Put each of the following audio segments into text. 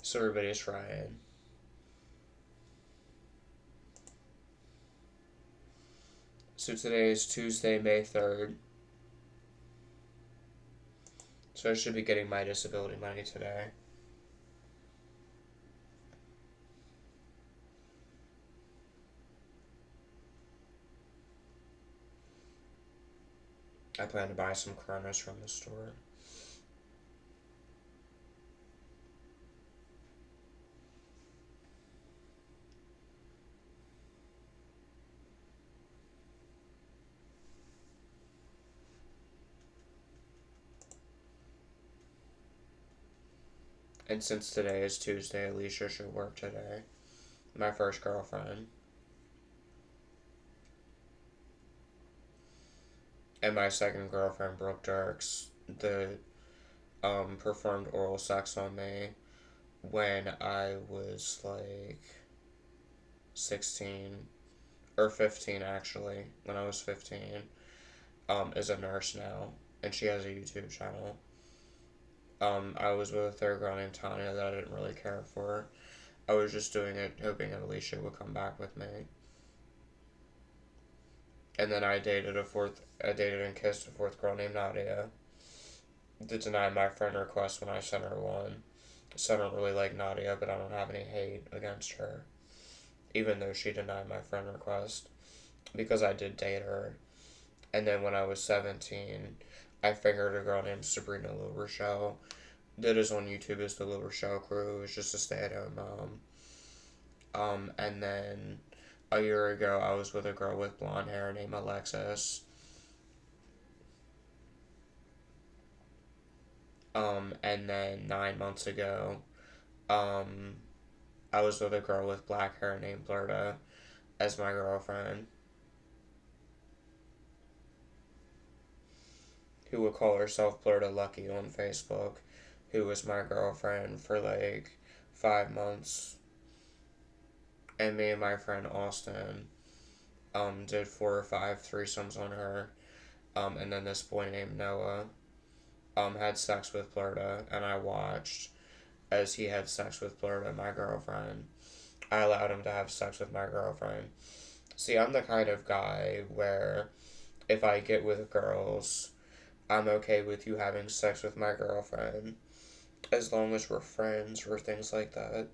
So everybody's Ryan. So today is Tuesday, May 3rd. So I should be getting my disability money today. I plan to buy some Coronas from the store. And since today is Tuesday, Alicia should work today. My first girlfriend. And my second girlfriend, Brooke Dirks, performed oral sex on me when I was like 16 or 15 actually, when I was 15, is a nurse now, and she has a YouTube channel. I was with a third girl named Tanya that I didn't really care for. I was just doing it hoping that Alicia would come back with me. And then I dated and kissed a fourth girl named Nadia. To deny my friend request when I sent her one. So I don't really like Nadia, but I don't have any hate against her. Even though she denied my friend request. Because I did date her. And then when I was 17, I fingered a girl named Sabrina Lil Rochelle. That is on YouTube as the Lil Rochelle Crew. It was just a stay-at-home mom. And then a year ago, I was with a girl with blonde hair named Alexis. And then 9 months ago, I was with a girl with black hair named Blurta as my girlfriend, who would call herself Blurta Lucky on Facebook, who was my girlfriend for like 5 months. And me and my friend Austin, did 4 or 5 threesomes on her. And then this boy named Noah, had sex with Blurta, and I watched as he had sex with Blurta, my girlfriend. I allowed him to have sex with my girlfriend. See, I'm the kind of guy where if I get with girls, I'm okay with you having sex with my girlfriend as long as we're friends or things like that.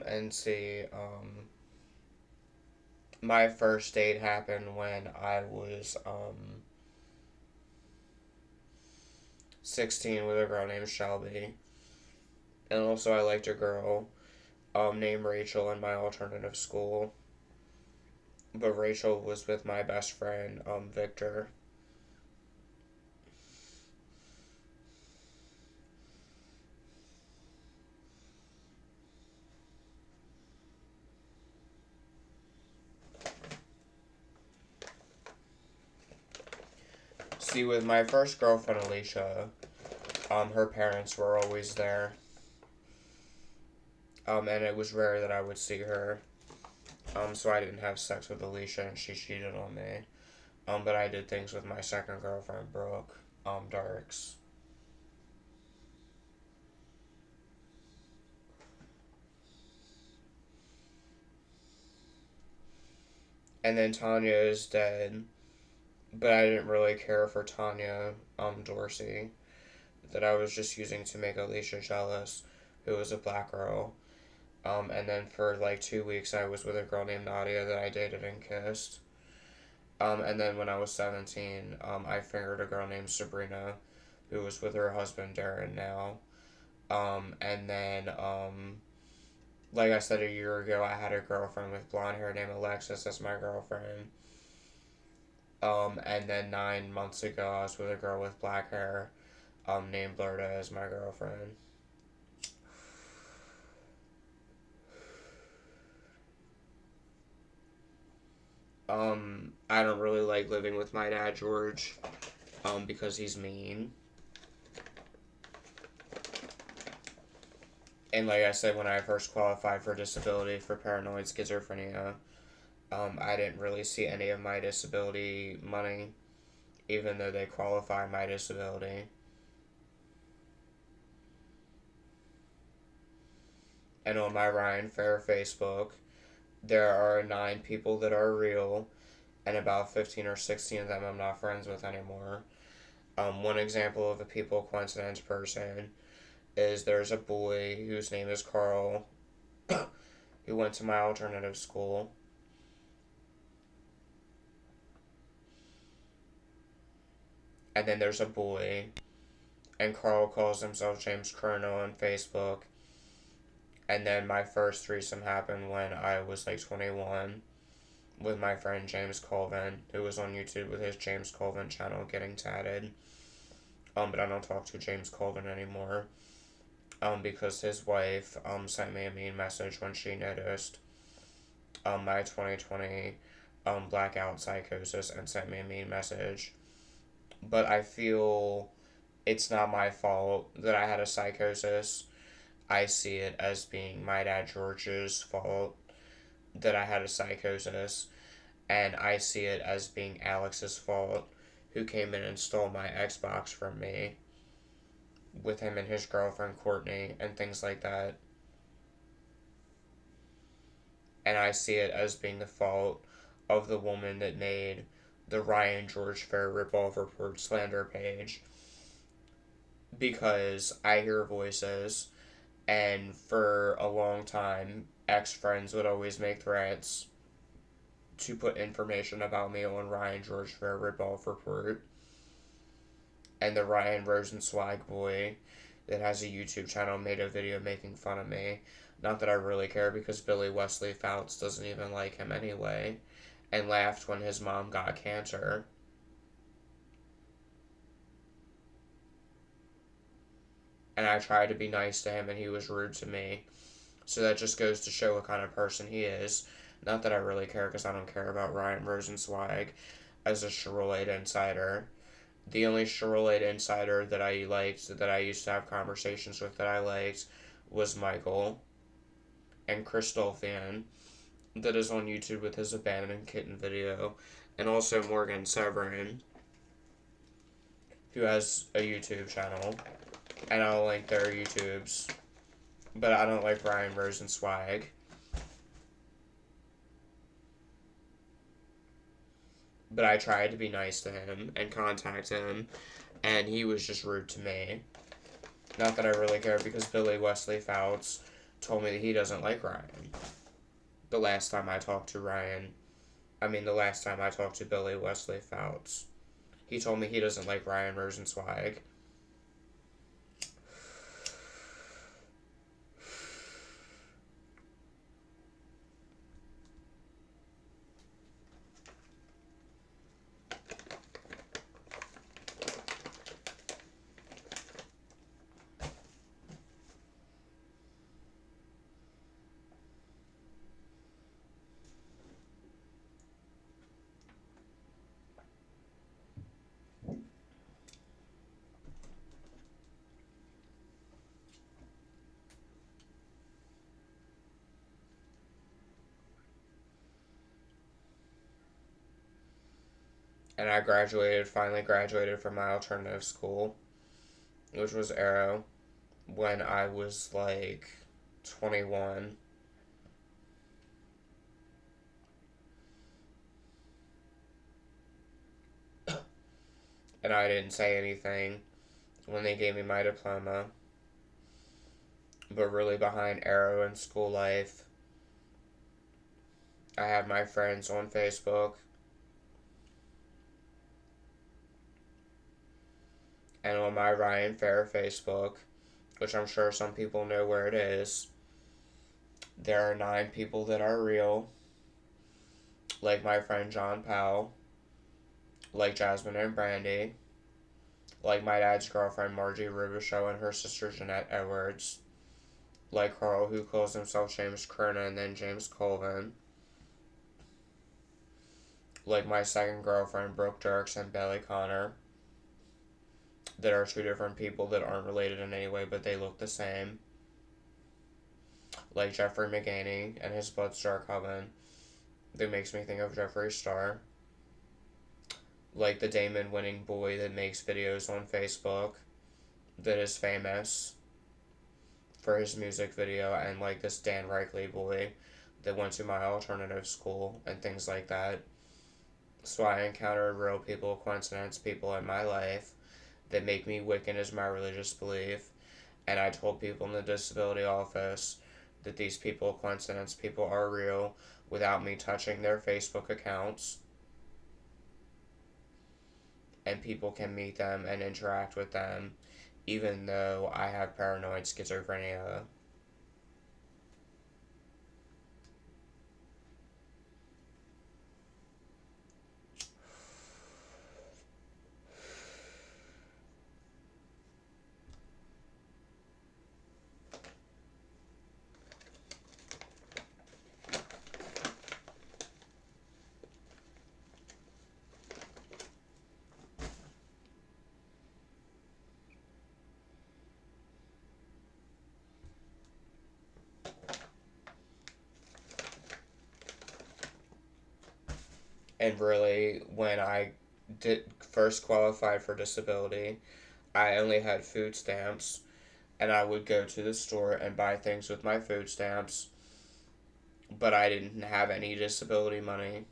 And see, my first date happened when I was, 16 with a girl named Shelby. And also I liked a girl, named Rachel in my alternative school. But Rachel was with my best friend, Victor. See, with my first girlfriend, Alicia, her parents were always there. And it was rare that I would see her. So I didn't have sex with Alicia and she cheated on me. But I did things with my second girlfriend, Brooke, Darks. And then Tanya is dead, but I didn't really care for Tanya Dorsey, that I was just using to make Alicia jealous, who was a black girl. And then for like 2 weeks, I was with a girl named Nadia that I dated and kissed. And then when I was 17, I fingered a girl named Sabrina, who was with her husband Darren now. And then, like I said a year ago, I had a girlfriend with blonde hair named Alexis as my girlfriend. And then 9 months ago, I was with a girl with black hair, named Blurda as my girlfriend. I don't really like living with my dad, George, because he's mean. And like I said, when I first qualified for disability for paranoid schizophrenia, I didn't really see any of my disability money, even though they qualify my disability. And on my Ryan Fair Facebook, there are 9 people that are real, and about 15 or 16 of them I'm not friends with anymore. One example of a people coincidence person is there's a boy whose name is Carl who went to my alternative school. And then there's a boy, and Carl calls himself James Chrono on Facebook. And then my first threesome happened when I was like 21 with my friend James Colvin, who was on YouTube with his James Colvin channel getting tatted. But I don't talk to James Colvin anymore. Because his wife sent me a mean message when she noticed my 2020 blackout psychosis and sent me a mean message. But I feel it's not my fault that I had a psychosis. I see it as being my dad George's fault that I had a psychosis, and I see it as being Alex's fault, who came in and stole my Xbox from me with him and his girlfriend Courtney and things like that. And I see it as being the fault of the woman that made the Ryan George Fair Revolver Report slander page, because I hear voices, and for a long time, ex friends would always make threats to put information about me on Ryan George Fair Revolver Report. And the Ryan Rosenzweig boy that has a YouTube channel made a video making fun of me. Not that I really care, because Wesley Fouts doesn't even like him anyway, and laughed when his mom got cancer. And I tried to be nice to him and he was rude to me. So that just goes to show what kind of person he is. Not that I really care, because I don't care about Ryan Rosenzweig as a Sharolaid insider. The only Sharolaid insider that I liked, that I used to have conversations with, that I liked, was Michael and Christophian, that is on YouTube with his abandoned kitten video, and also Morgan Severin, who has a YouTube channel, and I'll link their YouTubes. But I don't like Ryan Rosenzweig. But I tried to be nice to him and contact him, and he was just rude to me. Not that I really care, because Wesley Fouts told me that he doesn't like Ryan. The last time I talked to the last time I talked to Wesley Fouts, he told me he doesn't like Ryan Rosenzweig. And I finally graduated from my alternative school, which was Arrow, when I was like 21. and I didn't say anything when they gave me my diploma. But really, behind Arrow and school life, I have my friends on Facebook and on my Ryan Fair Facebook, which I'm sure some people know where it is. There are 9 people that are real, like my friend John Powell, like Jasmine and Brandy, like my dad's girlfriend Margie Rubichaux and her sister Jeanette Edwards, like Carl, who calls himself James Kerna and then James Colvin, like my second girlfriend Brooke Dirks and Bailey Connor, that are 2 different people that aren't related in any way but they look the same, like Jeffrey McGaney and his Blood Star Coven, that makes me think of Jeffree Star, like the Damon winning boy that makes videos on Facebook that is famous for his music video, and like this Dan Reichley boy that went to my alternative school and things like that. So I encountered real people, coincidence people in my life that make me Wiccan as my religious belief, and I told people in the disability office that these people, coincidence people, are real without me touching their Facebook accounts, and people can meet them and interact with them even though I have paranoid schizophrenia. And really, when I did first qualified for disability, I only had food stamps, and I would go to the store and buy things with my food stamps, but I didn't have any disability money.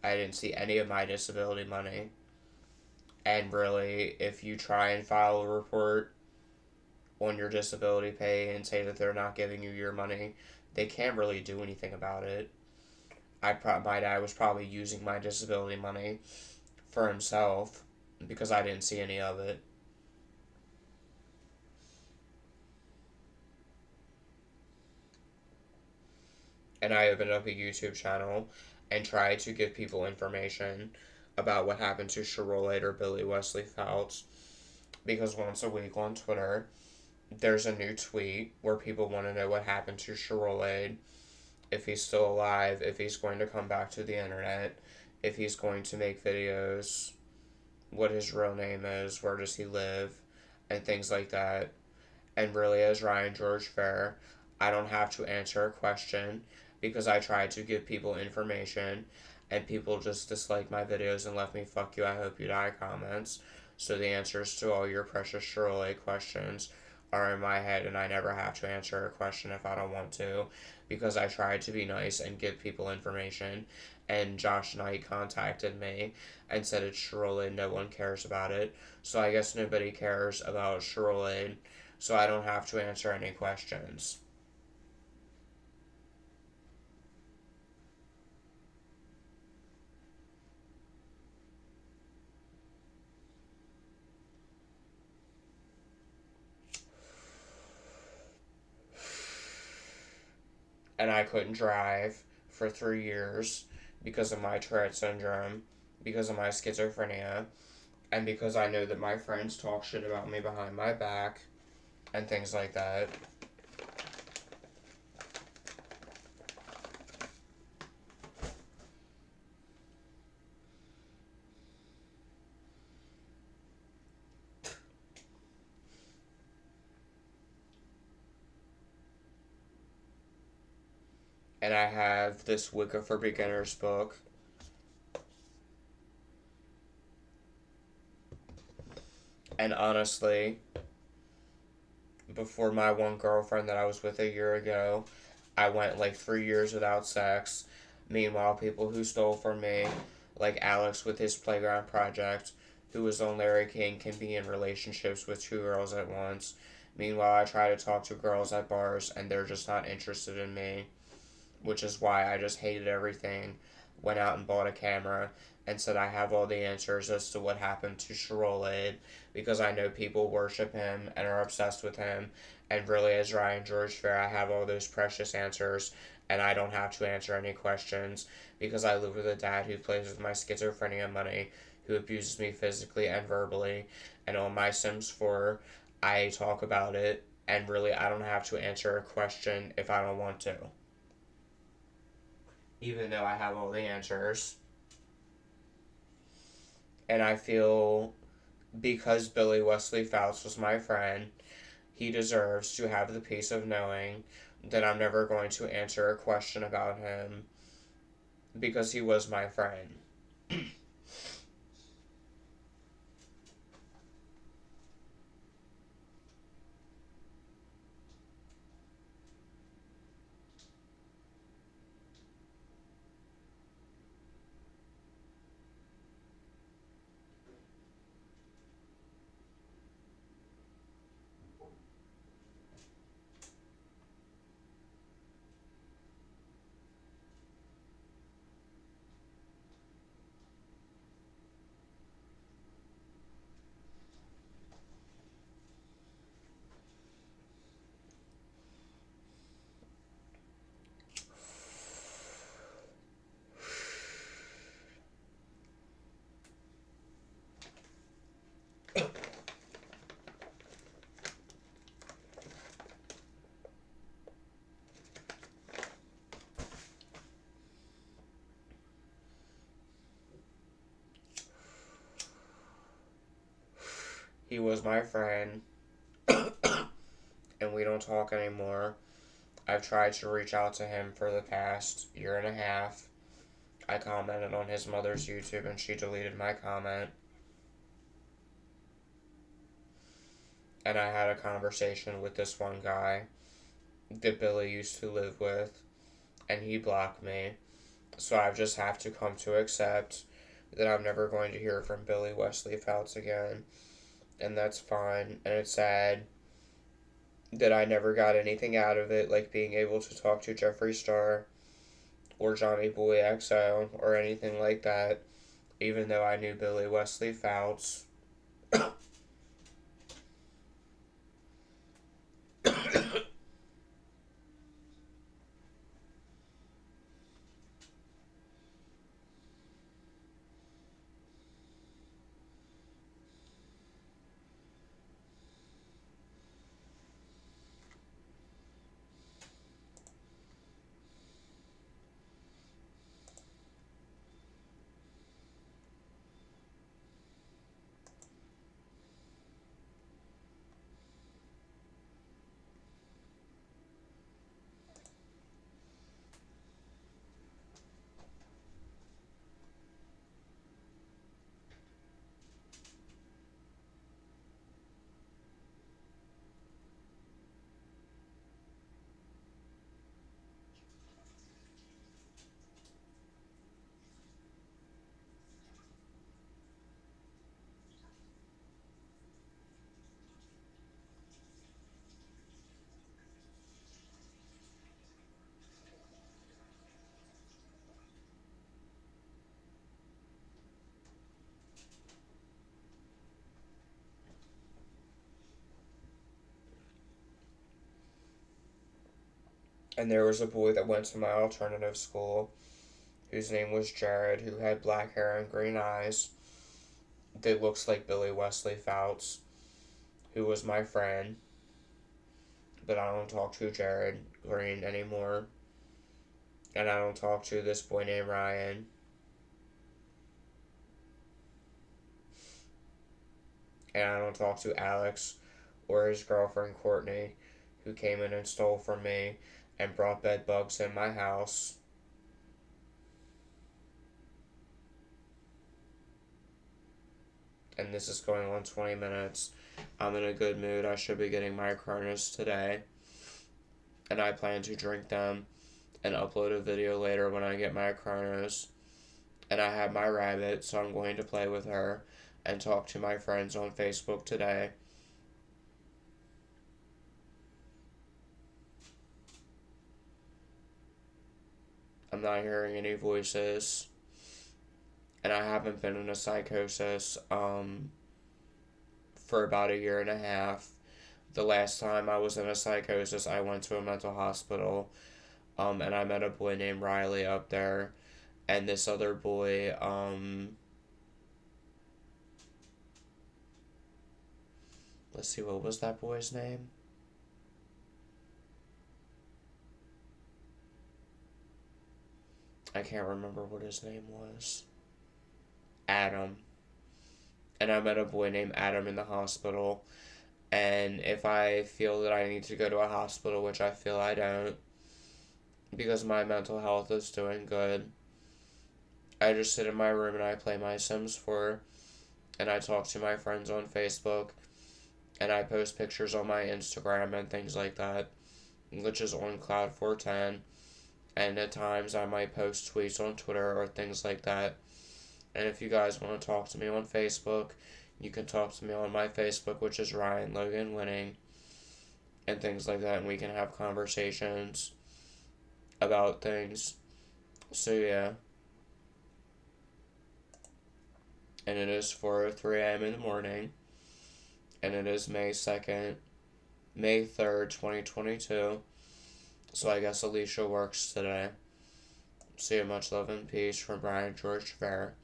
I didn't see any of my disability money. And really, if you try and file a report on your disability pay and say that they're not giving you your money, they can't really do anything about it. My dad was probably using my disability money for himself because I didn't see any of it. And I opened up a YouTube channel and tried to give people information about what happened to Sharolaid or Billy Wesley Fouts, because once a week on Twitter there's a new tweet where people want to know what happened to Sharolaid, if he's still alive, if he's going to come back to the internet, if he's going to make videos, what his real name is, where does he live, and things like that. And really, as Ryan George Fair, I don't have to answer a question because I tried to give people information, and people just disliked my videos and left me "fuck you, I hope you die" comments. So the answers to all your precious Shirley questions are in my head, and I never have to answer a question if I don't want to, because I tried to be nice and give people information. And Josh Knight contacted me and said it's Sharolaid, no one cares about it. So I guess nobody cares about Sharolaid, so I don't have to answer any questions. And I couldn't drive for 3 years because of my Tourette syndrome, because of my schizophrenia, and because I know that my friends talk shit about me behind my back and things like that. And I have this Wicca for Beginners book. And honestly, before my one girlfriend that I was with a year ago, I went like 3 years without sex. Meanwhile, people who stole from me, like Alex with his playground project, who was on Larry King, can be in relationships with two girls at once. Meanwhile, I try to talk to girls at bars and they're just not interested in me, which is why I just hated everything, went out and bought a camera, and said I have all the answers as to what happened to Sharolaid because I know people worship him and are obsessed with him. And really, as Ryan George Fair, I have all those precious answers and I don't have to answer any questions because I live with a dad who plays with my schizophrenia money, who abuses me physically and verbally. And on my Sims 4, I talk about it, and really, I don't have to answer a question if I don't want to, even though I have all the answers. And I feel because Billy Wesley Fouts was my friend, he deserves to have the peace of knowing that I'm never going to answer a question about him because he was my friend. He was my friend, and we don't talk anymore. I've tried to reach out to him for the past year and a half. I commented on his mother's YouTube and she deleted my comment. And I had a conversation with this one guy that Billy used to live with, and he blocked me. So I just have to come to accept that I'm never going to hear from Billy Wesley Fouts again. And that's fine. And it's sad that I never got anything out of it, like being able to talk to Jeffree Star or Johnny Boy XO or anything like that, even though I knew Billy Wesley Fouts. And there was a boy that went to my alternative school whose name was Jared, who had black hair and green eyes, that looks like Billy Wesley Fouts, who was my friend, but I don't talk to Jared Green anymore. And I don't talk to this boy named Ryan. And I don't talk to Alex or his girlfriend Courtney, who came in and stole from me and brought bed bugs in my house. And this is going on 20 minutes. I'm in a good mood. I should be getting my Cronus today. And I plan to drink them and upload a video later when I get my Chronos. And I have my rabbit, so I'm going to play with her and talk to my friends on Facebook today. I'm not hearing any voices. And I haven't been in a psychosis for about a year and a half. The last time I was in a psychosis, I went to a mental hospital, and I met a boy named Riley up there, and this other boy, let's see, what was that boy's name? I can't remember what his name was. Adam. And I met a boy named Adam in the hospital. And if I feel that I need to go to a hospital, which I feel I don't, because my mental health is doing good, I just sit in my room and I play my Sims 4, and I talk to my friends on Facebook, and I post pictures on my Instagram and things like that, which is on Cloud 410, and at times I might post tweets on Twitter or things like that. And if you guys want to talk to me on Facebook, you can talk to me on my Facebook, which is Ryan Logan Winning, and things like that, and we can have conversations about things. So yeah. And it is 4:03 a.m. in the morning, and it is May 2nd, May 3rd, 2022. So I guess Alicia works today. See you, much love and peace from Brian George Fair.